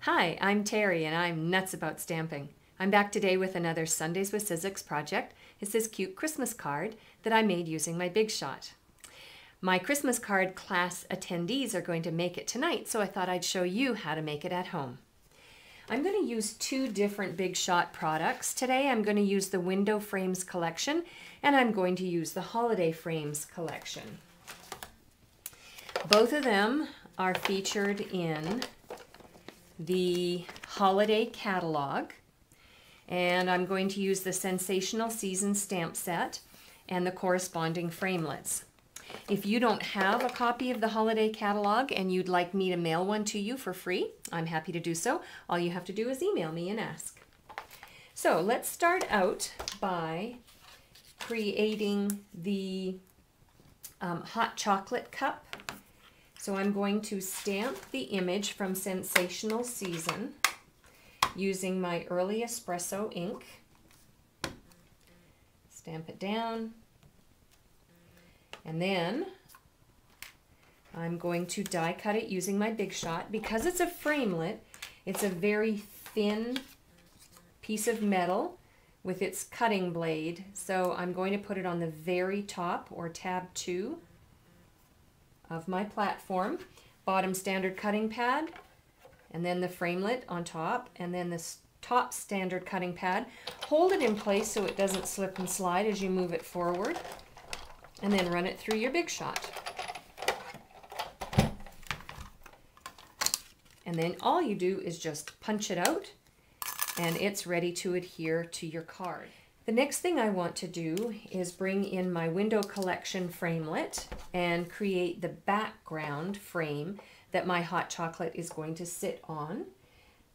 Hi, I'm Terry and I'm nuts about stamping. I'm back today with another Sundays with Sizzix project. It's this cute Christmas card that I made using my Big Shot. My Christmas card class attendees are going to make it tonight, so I thought I'd show you how to make it at home. I'm going to use two different Big Shot products. Today I'm going to use the Window Frames collection and I'm going to use the Holiday Frames collection. Both of them are featured in the holiday catalog, and I'm going to use the Scentsational season stamp set and the corresponding framelits. If you don't have a copy of the holiday catalog and you'd like me to mail one to you for free, I'm happy to do so. All you have to do is email me and ask. So let's start out by creating the hot chocolate cup. So I'm going to stamp the image from Scentsational Season using my Early Espresso ink. Stamp it down. And then I'm going to die cut it using my Big Shot. Because it's a framelit, it's a very thin piece of metal with its cutting blade. So I'm going to put it on the very top, or tab 2, of my platform. Bottom standard cutting pad, and then the framelit on top, and then this top standard cutting pad. Hold it in place so it doesn't slip and slide as you move it forward, and then run it through your Big Shot. And then all you do is just punch it out and it's ready to adhere to your card. The next thing I want to do is bring in my window collection framelit and create the background frame that my hot chocolate is going to sit on.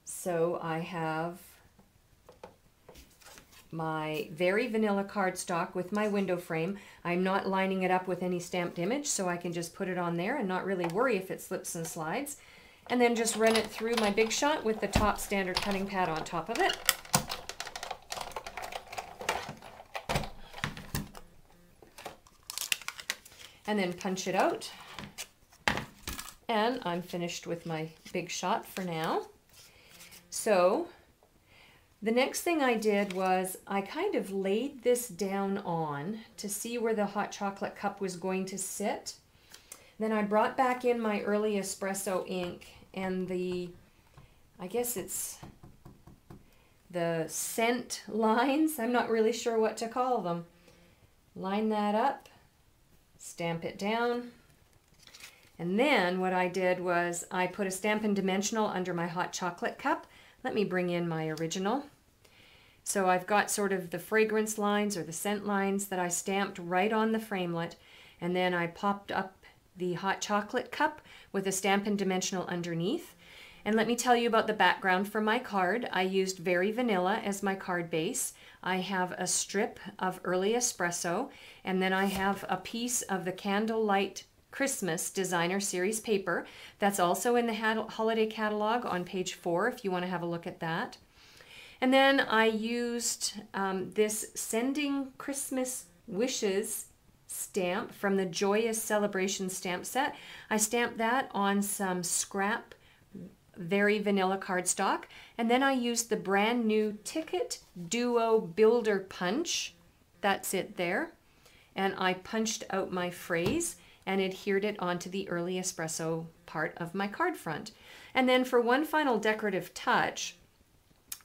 So I have my very vanilla cardstock with my window frame. I'm not lining it up with any stamped image, so I can just put it on there and not really worry if it slips and slides. And then just run it through my Big Shot with the top standard cutting pad on top of it. And then punch it out. And I'm finished with my Big Shot for now. So the next thing I did was I kind of laid this down on to see where the hot chocolate cup was going to sit. Then I brought back in my Early Espresso ink and I guess it's the scent lines. I'm not really sure what to call them. Line that up. Stamp it down, and then what I did was I put a Stampin' Dimensional under my hot chocolate cup. Let me bring in my original. So I've got sort of the fragrance lines or the scent lines that I stamped right on the framelit, and then I popped up the hot chocolate cup with a Stampin' Dimensional underneath. And let me tell you about the background for my card. I used Very Vanilla as my card base. I have a strip of Early Espresso, and then I have a piece of the Candlelight Christmas Designer Series paper. That's also in the holiday catalog on page 4 if you want to have a look at that. And then I used this Sending Christmas Wishes stamp from the Joyous Celebration stamp set. I stamped that on some scrap Very Vanilla cardstock, and then I used the brand new Ticket Duo Builder Punch. That's it there. And I punched out my phrase and adhered it onto the Early Espresso part of my card front. And then for one final decorative touch,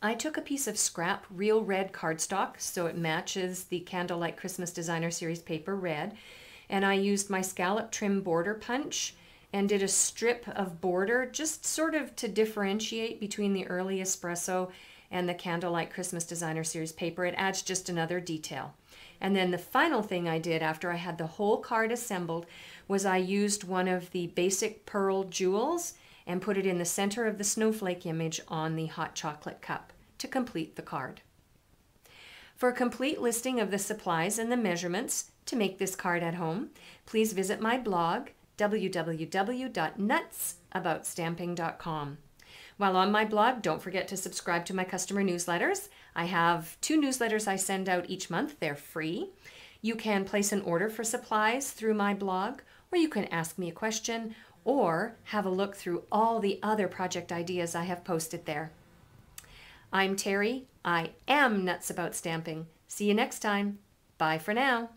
I took a piece of scrap real red cardstock so it matches the Candlelight Christmas Designer Series paper red, and I used my scallop trim border punch and did a strip of border just sort of to differentiate between the Early Espresso and the Candlelight Christmas Designer Series paper. It adds just another detail. And then the final thing I did after I had the whole card assembled was I used one of the basic pearl jewels and put it in the center of the snowflake image on the hot chocolate cup to complete the card. For a complete listing of the supplies and the measurements to make this card at home, please visit my blog, www.nutsaboutstamping.com. While on my blog, don't forget to subscribe to my customer newsletters. I have 2 newsletters I send out each month. They're free. You can place an order for supplies through my blog, or you can ask me a question, or have a look through all the other project ideas I have posted there. I'm Terry. I am nuts about stamping. See you next time. Bye for now.